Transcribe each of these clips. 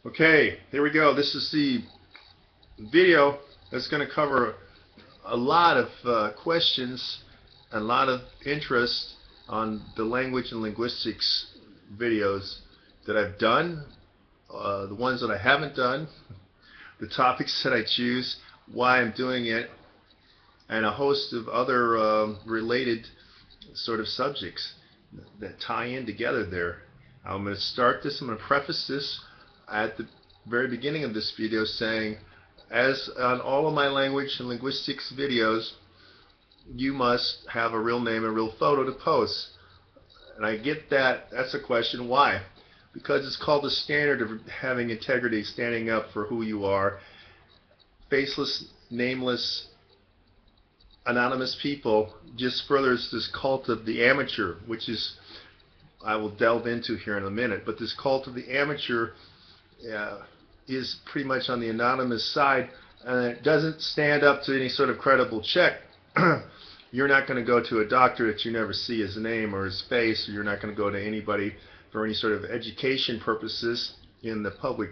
Okay, here we go. This is the video that's going to cover a lot of questions, a lot of interest on the language and linguistics videos that I've done, the ones that I haven't done, the topics that I choose, why I'm doing it, and a host of other related sort of subjects that tie in together there. I'm going to start this, I'm going to preface this at the very beginning of this video saying, as on all of my language and linguistics videos, you must have a real name and a real photo to post. And I get that. That's a question. Why? Because it's called the standard of having integrity, standing up for who you are. Faceless, nameless, anonymous people just furthers this cult of the amateur, which is, I will delve into here in a minute, but this cult of the amateur is pretty much on the anonymous side, and it doesn't stand up to any sort of credible check. You're not going to go to a doctor that you never see his name or his face, or you're not going to go to anybody for any sort of education purposes in the public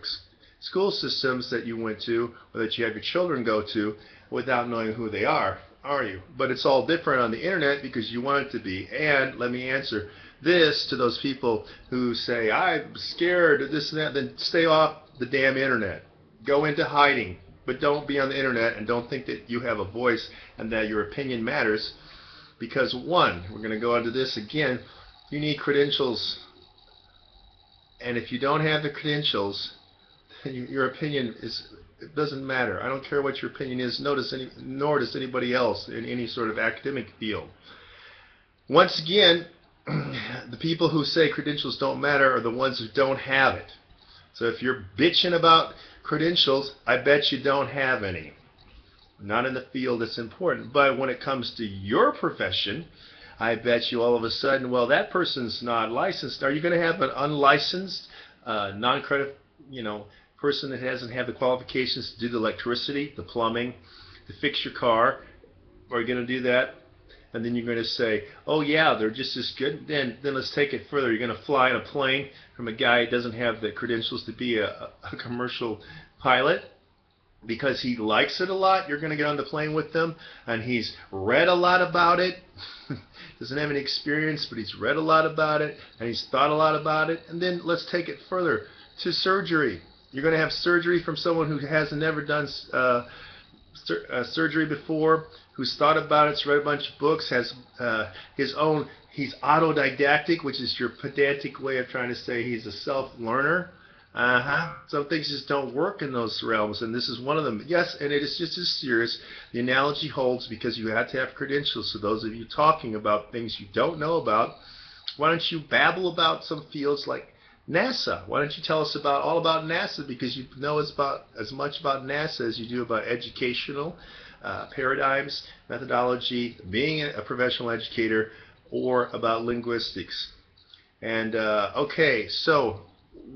school systems that you went to or that you have your children go to without knowing who they are you? But it's all different on the internet because you want it to be. And let me answer this to those people who say, I'm scared of this and that. Then stay off the damn internet. Go into hiding, but don't be on the internet, and don't think that you have a voice and that your opinion matters, because one, we're going to go into this again, you need credentials, and if you don't have the credentials, your opinion it doesn't matter. I don't care what your opinion is, nor does anybody else in any sort of academic field. Once again, the people who say credentials don't matter are the ones who don't have it. So if you're bitching about credentials, I bet you don't have any. Not in the field that's important. But when it comes to your profession, I bet you all of a sudden, well, that person's not licensed. Are you going to have an unlicensed, non-credit, person that doesn't have the qualifications to do the electricity, the plumbing, to fix your car? Are you going to do that? And then you're going to say, oh yeah, they're just as good. Then let's take it further. You're going to fly in a plane from a guy who doesn't have the credentials to be a commercial pilot because he likes it a lot. You're going to get on the plane with them, and he's read a lot about it. Doesn't have any experience, but he's read a lot about it, and he's thought a lot about it. And then let's take it further to surgery. You're going to have surgery from someone who has never done surgery before, who's thought about it, has read a bunch of books, has his own, he's autodidactic, which is your pedantic way of trying to say he's a self-learner. Some things just don't work in those realms, and this is one of them. Yes, and it is just as serious. The analogy holds because you have to have credentials. So those of you talking about things you don't know about, why don't you babble about some fields like NASA? Why don't you tell us all about NASA, because you know as much about NASA as you do about educational paradigms, methodology, being a professional educator, or about linguistics. And okay, so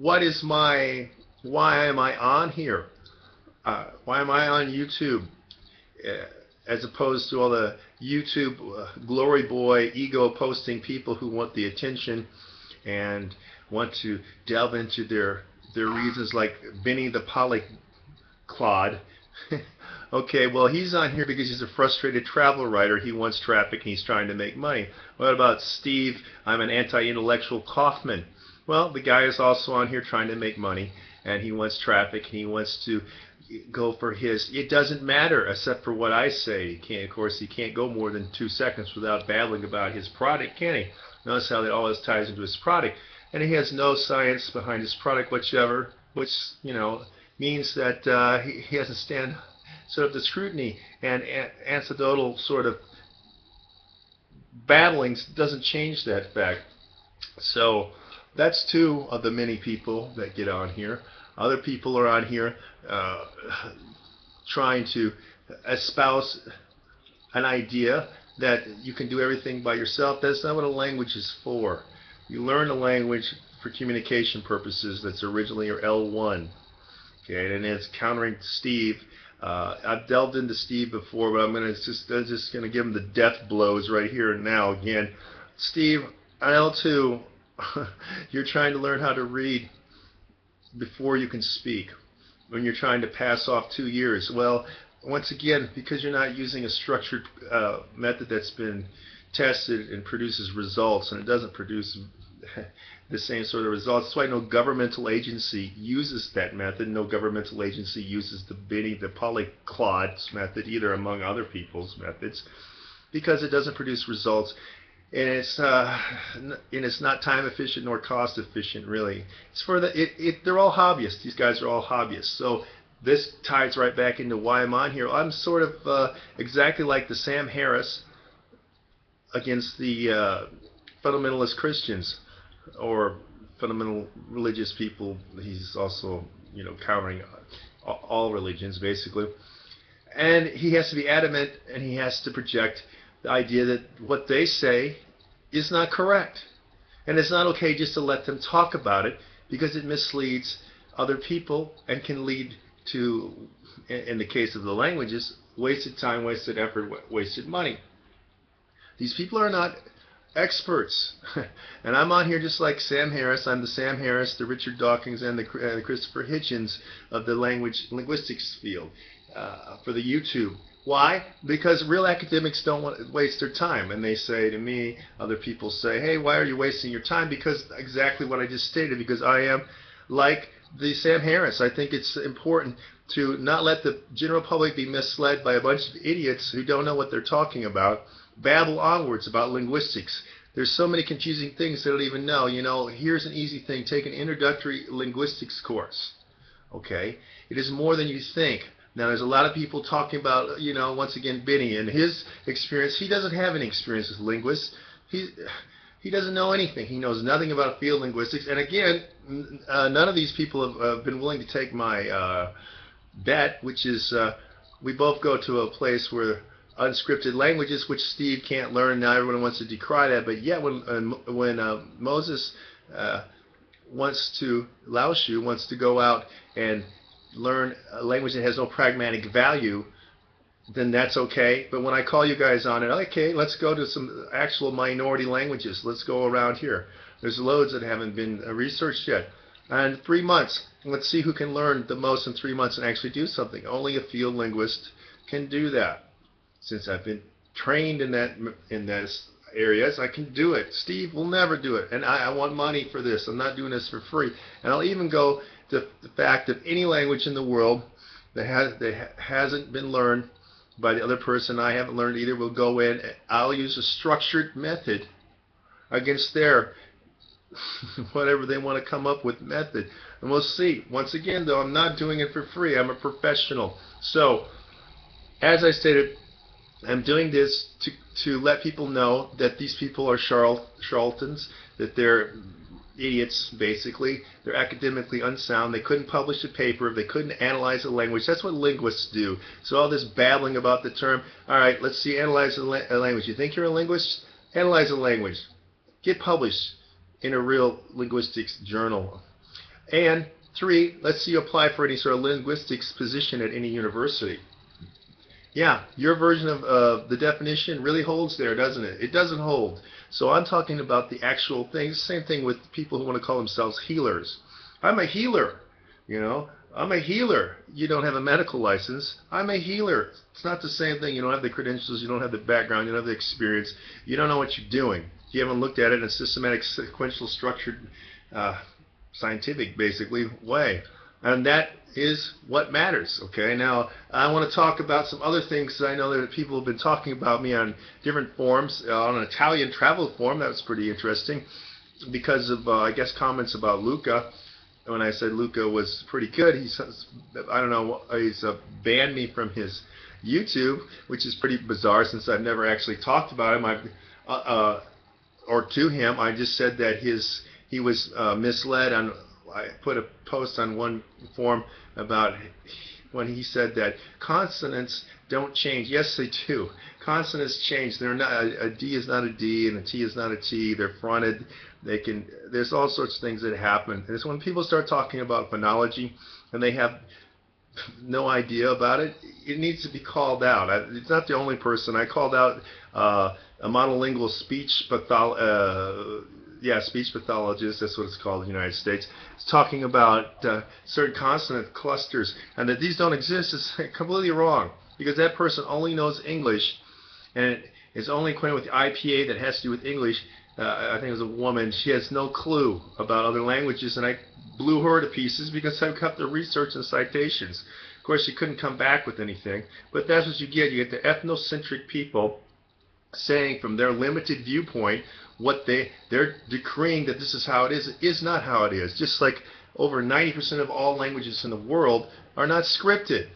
why am I on here? Why am I on YouTube as opposed to all the YouTube glory boy ego posting people who want the attention and want to delve into their reasons, like Benny the Polyclod. Okay, well, he's on here because he's a frustrated travel writer. He wants traffic and he's trying to make money. What about Steve? I'm an anti-intellectual Kaufman. Well, the guy is also on here trying to make money, and he wants traffic, and he wants to go for his. It doesn't matter except for what I say. Of course, he can't go more than 2 seconds without babbling about his product, can he? Notice how that always ties into his product. And he has no science behind his product whatsoever, which, means that he hasn't stand sort of the scrutiny, and anecdotal sort of battling doesn't change that fact. So that's two of the many people that get on here. Other people are on here trying to espouse an idea that you can do everything by yourself. That's not what a language is for. You learn a language for communication purposes. That's originally your L1. Okay, and it's countering Steve. I've delved into Steve before, but I'm just going to give him the death blows right here and now again. Steve, on L2, you're trying to learn how to read before you can speak. When you're trying to pass off 2 years, well, once again, because you're not using a structured method that's been tested and produces results, and it doesn't produce the same sort of results. That's why no governmental agency uses that method. No governmental agency uses the polyglot method either, among other people's methods, because it doesn't produce results, and it's not time efficient nor cost efficient really. It's for they're all hobbyists. These guys are all hobbyists. So this ties right back into why I'm on here. I'm sort of exactly like the Sam Harris against the fundamentalist Christians or fundamental religious people. He's also, countering all religions basically. And he has to be adamant, and he has to project the idea that what they say is not correct. And it's not okay just to let them talk about it, because it misleads other people and can lead to, in the case of the languages, wasted time, wasted effort, wasted money. These people are not experts. And I'm on here just like Sam Harris. I'm the Sam Harris, the Richard Dawkins, and the Christopher Hitchens of the linguistics field for the YouTube. Why? Because real academics don't want to waste their time. And they say to me, other people say, hey, why are you wasting your time? Because exactly what I just stated, because I am like the Sam Harris. I think it's important to not let the general public be misled by a bunch of idiots who don't know what they're talking about. Babble onwards about linguistics. There's so many confusing things they don't even know. Here's an easy thing. Take an introductory linguistics course. Okay? It is more than you think. Now, there's a lot of people talking about, once again, Benny and his experience. He doesn't have any experience as a linguist. He doesn't know anything. He knows nothing about field linguistics. And again, none of these people have been willing to take my bet, which is we both go to a place where unscripted languages, which Steve can't learn. Now everyone wants to decry that. But yet when Moses Lao Shu wants to go out and learn a language that has no pragmatic value, then that's okay. But when I call you guys on it, okay, let's go to some actual minority languages. Let's go around here. There's loads that haven't been researched yet. And 3 months, let's see who can learn the most in 3 months and actually do something. Only a field linguist can do that. Since I've been trained in those areas, I can do it. Steve will never do it, and I want money for this. I'm not doing this for free. And I'll even go to the fact of any language in the world that hasn't been learned by the other person, I haven't learned either, will go in. I'll use a structured method against their whatever they want to come up with method, and we'll see. Once again, though, I'm not doing it for free. I'm a professional. So, as I stated, I'm doing this to let people know that these people are charlatans, that they're idiots, basically. They're academically unsound. They couldn't publish a paper. They couldn't analyze a language. That's what linguists do. So all this babbling about the term, all right, let's see, analyze a language. You think you're a linguist? Analyze a language. Get published in a real linguistics journal. And 3, let's see you apply for any sort of linguistics position at any university. Yeah, your version of the definition really holds there, doesn't it? It doesn't hold. So I'm talking about the actual things. Same thing with people who want to call themselves healers. I'm a healer, I'm a healer. You don't have a medical license. I'm a healer. It's not the same thing. You don't have the credentials. You don't have the background. You don't have the experience. You don't know what you're doing. You haven't looked at it in a systematic, sequential, structured, scientific, basically, way. And that is what matters. Okay, now I want to talk about some other things that I know that people have been talking about me on different forums. On an Italian travel forum, that was pretty interesting because of, I guess, comments about Luca. When I said Luca was pretty good, he says, I don't know, he's banned me from his YouTube, which is pretty bizarre since I've never actually talked about him. Or to him, I just said that he was misled on. I put a post on one forum about when he said that consonants don't change. Yes, they do. Consonants change. They're not. A D is not a D, and a T is not a T. They're fronted. There's all sorts of things that happen. And it's when people start talking about phonology, and they have no idea about it. It needs to be called out. It's not the only person. I called out a monolingual speech yeah, speech pathologist, that's what it's called in the United States, is talking about certain consonant clusters, and that these don't exist is completely wrong, because that person only knows English and is only acquainted with the IPA that has to do with English. I think it was a woman. She has no clue about other languages, and I blew her to pieces because I've got the research and citations. Of course, she couldn't come back with anything, but that's what you get. You get the ethnocentric people saying from their limited viewpoint what they're decreeing that this is how it is not how it is. Just like over 90% of all languages in the world are not scripted.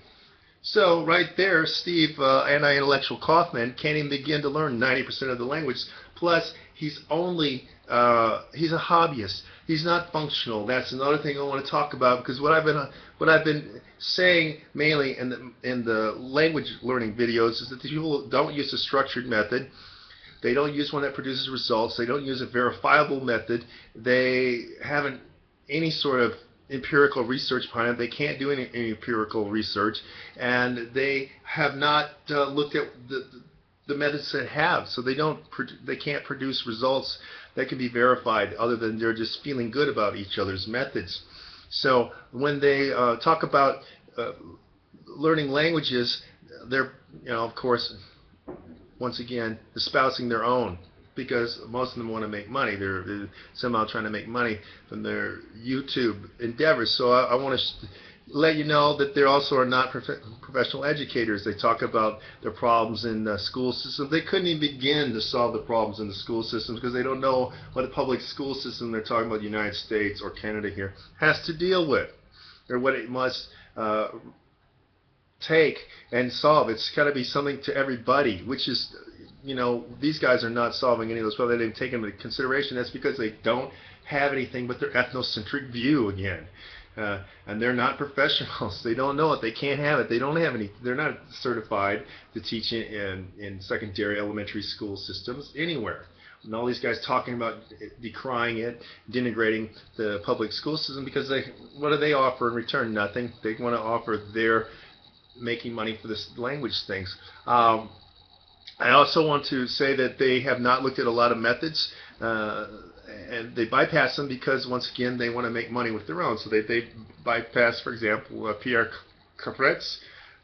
So right there, Steve, anti-intellectual Kaufman, can't even begin to learn 90% of the language. Plus, he's a hobbyist. He's not functional. That's another thing I want to talk about, because what I've been saying mainly in the language learning videos is that the people don't use a structured method. They don't use one that produces results. They don't use a verifiable method. They haven't any sort of empirical research behind it. They can't do any empirical research, and they have not looked at the methods that have, so they can't produce results that can be verified, other than they're just feeling good about each other's methods. So when they talk about learning languages, they're, of course, once again espousing their own, because most of them want to make money. They're somehow trying to make money from their YouTube endeavors. So I want to let you know that they also are not professional educators. They talk about their problems in the school system. They couldn't even begin to solve the problems in the school systems, because they don't know what a public school system they're talking about, the United States or Canada here, has to deal with, or what it must take and solve. It's got to be something to everybody, which is, these guys are not solving any of those problems. They didn't take them into consideration. That's because they don't have anything but their ethnocentric view again. And they're not professionals. They don't know it. They can't have it. They don't have any. They're not certified to teach in secondary elementary school systems anywhere. And all these guys talking about decrying it, denigrating the public school system, because what do they offer in return? Nothing. They want to offer their making money for this language things. I also want to say that they have not looked at a lot of methods, and they bypass them because, once again, they want to make money with their own. So they bypass, for example, Pierre Capret's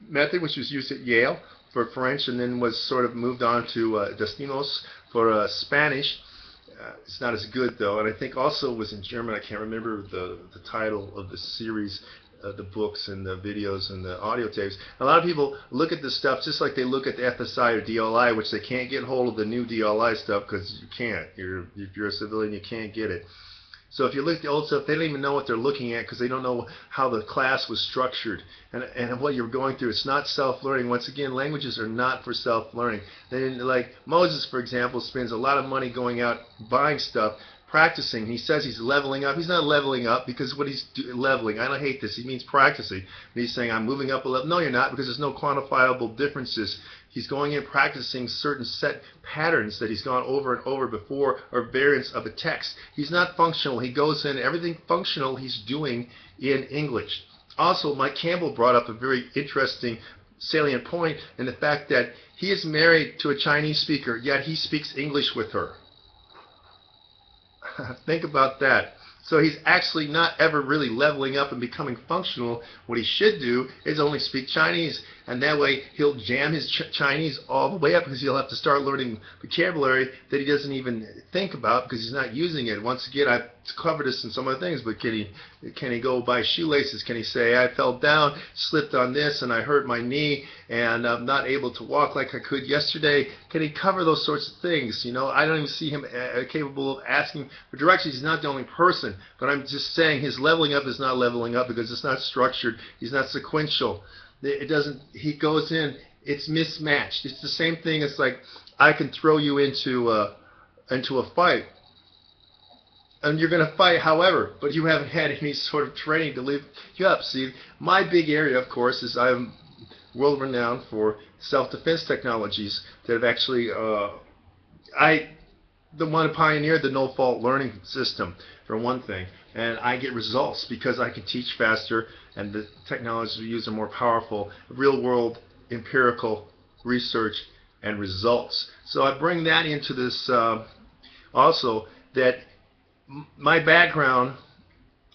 method, which was used at Yale for French, and then was sort of moved on to Destinos for Spanish. It's not as good, though, and I think also it was in German. I can't remember the title of the series, the books and the videos and the audio tapes. A lot of people look at this stuff just like they look at the Ethnocentric or DLI, which they can't get hold of the new DLI stuff because you can't. If you're a civilian, you can't get it. So if you look at the old stuff, they don't even know what they're looking at because they don't know how the class was structured and what you're going through. It's not self-learning. Once again, languages are not for self-learning. Like Moses, for example, spends a lot of money going out buying stuff, practicing. He says he's leveling up. He's not leveling up, because what he's leveling, I don't hate this, he means practicing. And he's saying, I'm moving up a level. No, you're not, because there's no quantifiable differences. He's going in practicing certain set patterns that he's gone over and over before, or variants of a text. He's not functional. He goes in, everything functional he's doing in English. Also, Mike Campbell brought up a very interesting salient point in the fact that he is married to a Chinese speaker, yet he speaks English with her. Think about that. So he's actually not ever really leveling up and becoming functional. What he should do is only speak Chinese, and that way he'll jam his Chinese all the way up, because he'll have to start learning vocabulary that he doesn't even think about because he's not using it. Once again, I've covered this in some other things, but can he go buy shoelaces? Can he say, I fell down, slipped on this, and I hurt my knee, and I'm not able to walk like I could yesterday? Can he cover those sorts of things? I don't even see him capable of asking for directions. He's not the only person, but I'm just saying his leveling up is not leveling up because it's not structured. He's not sequential. It doesn't. He goes in. It's mismatched. It's the same thing as like I can throw you into a fight, and you're going to fight, however, but you haven't had any sort of training to lift you up. See, my big area, of course, is I'm world-renowned for self-defense technologies that have actually, the one who pioneered the no-fault learning system, for one thing, and I get results because I can teach faster, and the technologies we use are more powerful, real-world empirical research and results. So I bring that into this also, that my background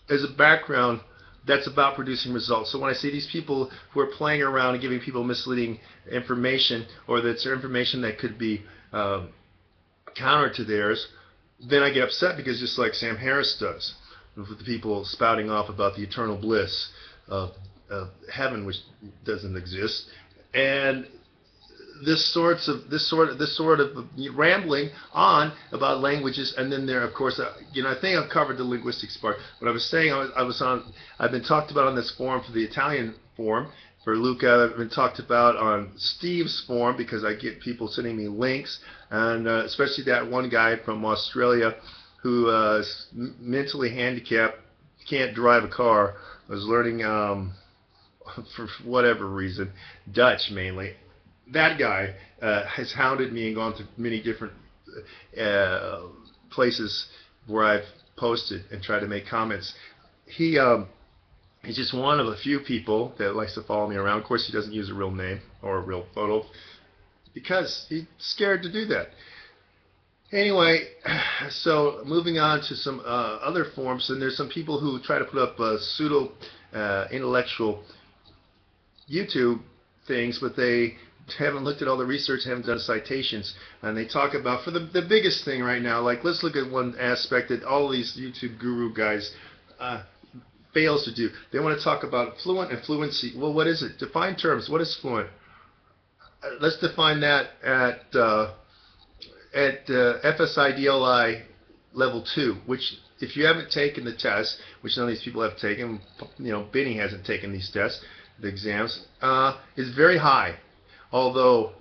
is a background that's about producing results. So when I see these people who are playing around and giving people misleading information, or that's information that could be counter to theirs, then I get upset, because just like Sam Harris does, with the people spouting off about the eternal bliss of heaven, which doesn't exist, and this sort of rambling on about languages. And then there, of course, I think I've covered the linguistics part. But I was saying, I've been talked about on this forum, for the Italian forum, for Luca. I've been talked about on Steve's forum, because I get people sending me links, and especially that one guy from Australia who is mentally handicapped, can't drive a car, was learning for whatever reason, Dutch mainly. That guy has hounded me and gone to many different places where I've posted and tried to make comments. He's just one of a few people that likes to follow me around. Of course, he doesn't use a real name or a real photo, because he's scared to do that. Anyway, so moving on to some other forums, and there's some people who try to put up pseudo intellectual YouTube things, but they haven't looked at all the research, haven't done citations, and they talk about, for the biggest thing right now, like, let's look at one aspect that all these YouTube guru guys fails to do. They want to talk about fluent and fluency. Well, what is it? Define terms. What is fluent? Let's define that at FSIDLI level 2, which, if you haven't taken the test, which none of these people have taken, Benny hasn't taken these tests, the exams, is very high. Although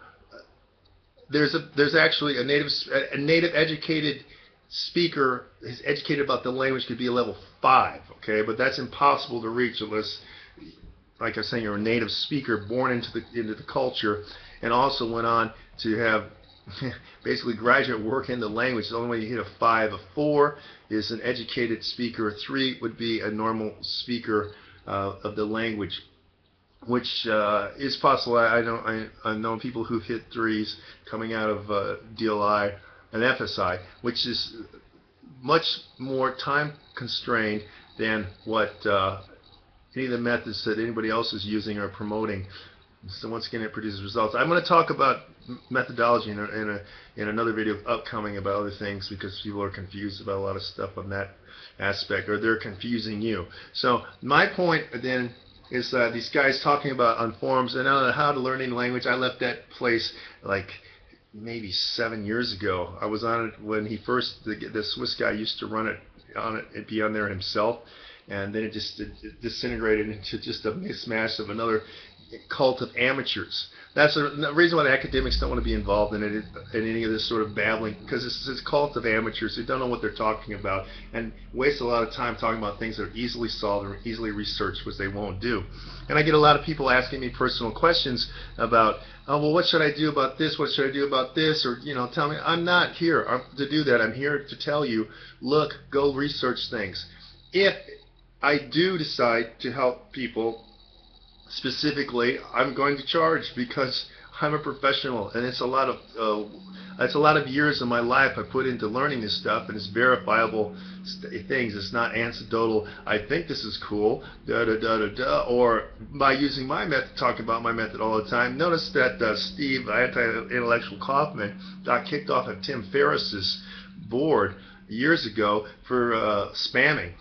there's actually a native educated speaker is educated about the language, could be a level 5, okay, but that's impossible to reach unless, like I was saying, you're a native speaker born into the culture, and also went on to have basically graduate work in the language. The only way you hit a 5. A 4 is an educated speaker. A 3 would be a normal speaker of the language, which is possible. I've known people who've hit 3s coming out of DLI and FSI, which is much more time constrained than what any of the methods that anybody else is using or promoting. So once again, it produces results. I'm going to talk about methodology in another video upcoming about other things, because people are confused about a lot of stuff on that aspect, or they're confusing you. So my point then is these guys talking about on forums, and how to learn any language. I left that place like maybe 7 years ago. I was on it when he first, the Swiss guy used to run it on it and be on there himself, and then it disintegrated into just a mismatch of another cult of amateurs. That's the reason why the academics don't want to be involved in any of this sort of babbling, because it's this cult of amateurs who don't know what they're talking about and waste a lot of time talking about things that are easily solved or easily researched, which they won't do. And I get a lot of people asking me personal questions about, oh, well, what should I do about this? What should I do about this? Or, tell me. I'm not here to do that. I'm here to tell you, look, go research things. If I do decide to help people specifically, I'm going to charge, because I'm a professional, and it's a lot of years of my life I put into learning this stuff, and it's verifiable things. It's not anecdotal. I think this is cool, or by using my method, talking about my method all the time. Notice that Steve, Anti-Intellectual Kaufman, got kicked off of Tim Ferriss's board years ago for spamming.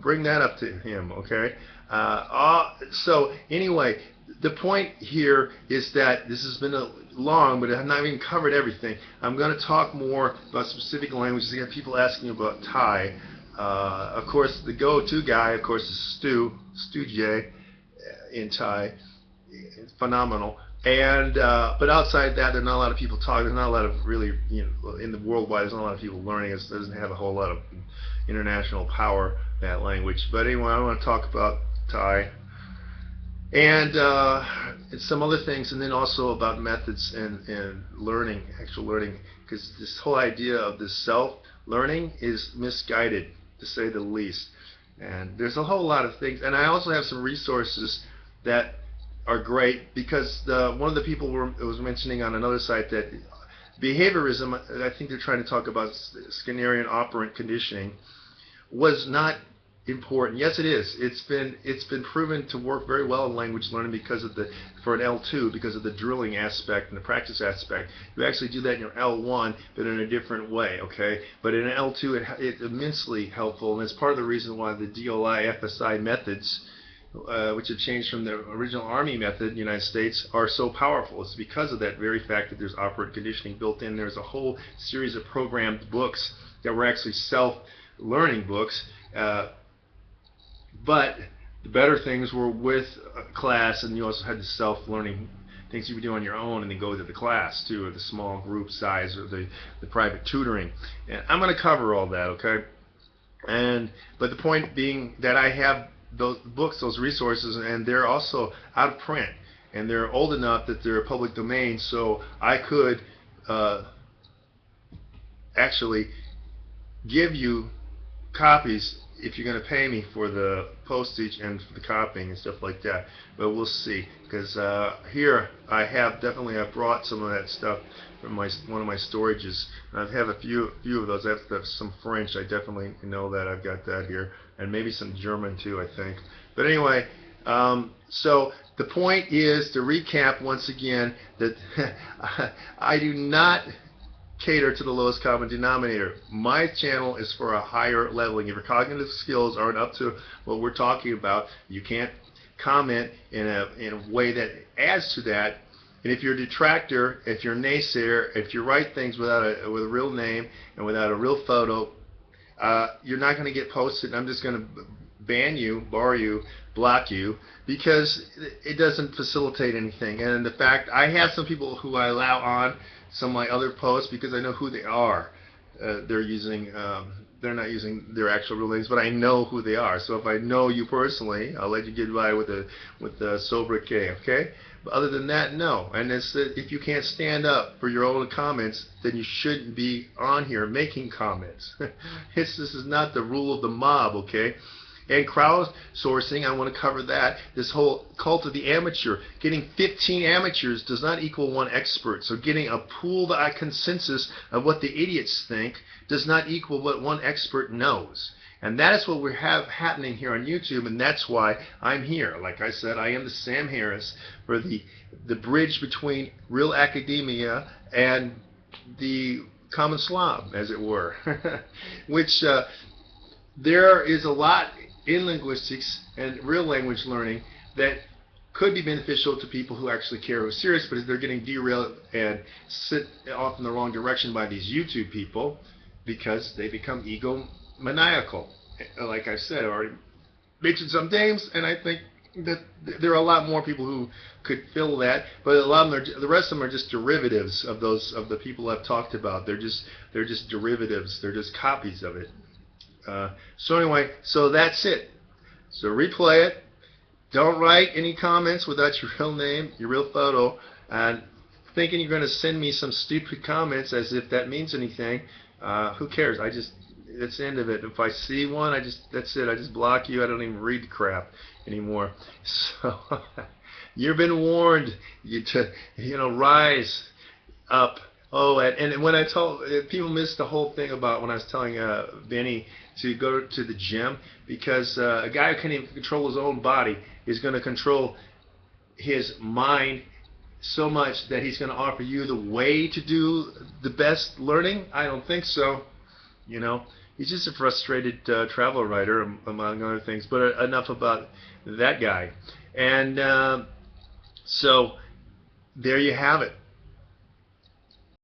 Bring that up to him, okay? So anyway, the point here is that this has been long, but I've not even covered everything. I'm going to talk more about specific languages. I got people asking about Thai. Of course, the go-to guy, of course, is Stu J in Thai. It's phenomenal. And but outside that, there's not a lot of people talking. There's not a lot of really, in the worldwide, there's not a lot of people learning it. It doesn't have a whole lot of international power, that language. But anyway, I want to talk about Thai and some other things, and then also about methods and learning, actual learning, because this whole idea of this self-learning is misguided, to say the least. And there's a whole lot of things, and I also have some resources that are great, because one of the people was mentioning on another site that behaviorism, I think they're trying to talk about Skinnerian operant conditioning, was not important. Yes, it is. It's been proven to work very well in language learning because of for an L2, because of the drilling aspect and the practice aspect. You actually do that in your L1, but in a different way, okay? But in an L2, it's immensely helpful, and it's part of the reason why the DOI, FSI methods, which have changed from the original Army method in the United States, are so powerful. It's because of that very fact that there's operant conditioning built in. There's a whole series of programmed books that were actually self-learning books. But the better things were with a class, and you also had the self-learning things you would do on your own and then go to the class too, or the small group size, or the private tutoring. And I'm going to cover all that, okay? But the point being that I have those books, those resources, and they're also out of print, and they're old enough that they're public domain, so I could actually give you copies if you're going to pay me for the postage and for the copying and stuff like that. But we'll see, because here I've brought some of that stuff from one of my storages. I have a few of those. I have some French. I definitely know that I've got that here, and maybe some German too, I think. But anyway, so the point is, to recap once again, that I do not cater to the lowest common denominator. My channel is for a higher leveling. If your cognitive skills aren't up to what we're talking about, you can't comment in a way that adds to that. And if you're a detractor, if you're a naysayer, if you write things with a real name and without a real photo, you're not going to get posted. I'm just going to ban you, bar you, block you, because it doesn't facilitate anything. And the fact, I have some people who I allow on some of my other posts because I know who they are. They're not using their actual real names, but I know who they are. So if I know you personally, I'll let you get by with a sobriquet, okay? But other than that, no. And if you can't stand up for your own comments, then you shouldn't be on here making comments. This is not the rule of the mob, okay? And crowdsourcing, I want to cover that. This whole cult of the amateur. Getting 15 amateurs does not equal one expert. So getting a pooled consensus of what the idiots think does not equal what one expert knows. And that is what we have happening here on YouTube, and that's why I'm here. Like I said, I am the Sam Harris for the bridge between real academia and the common slob, as it were. Which there is a lot in linguistics and real language learning that could be beneficial to people who actually care, who are serious, but they're getting derailed and sit off in the wrong direction by these YouTube people because they become egomaniacal. Like I said, I already mentioned some names, and I think that there are a lot more people who could fill that, but a lot of them the rest of them are just derivatives of the people I've talked about. They're just derivatives. They're just copies of it. So anyway, so that's it. So replay it. Don't write any comments without your real name, your real photo, and thinking you're going to send me some stupid comments as if that means anything. Who cares? That's the end of it. If I see one, that's it. I just block you. I don't even read the crap anymore. So you've been warned. Rise up. Oh, and when I told people missed the whole thing about when I was telling Benny to go to the gym, because a guy who can't even control his own body is going to control his mind so much that he's going to offer you the way to do the best learning? I don't think so. He's just a frustrated travel writer, among other things. But enough about that guy. And so there you have it.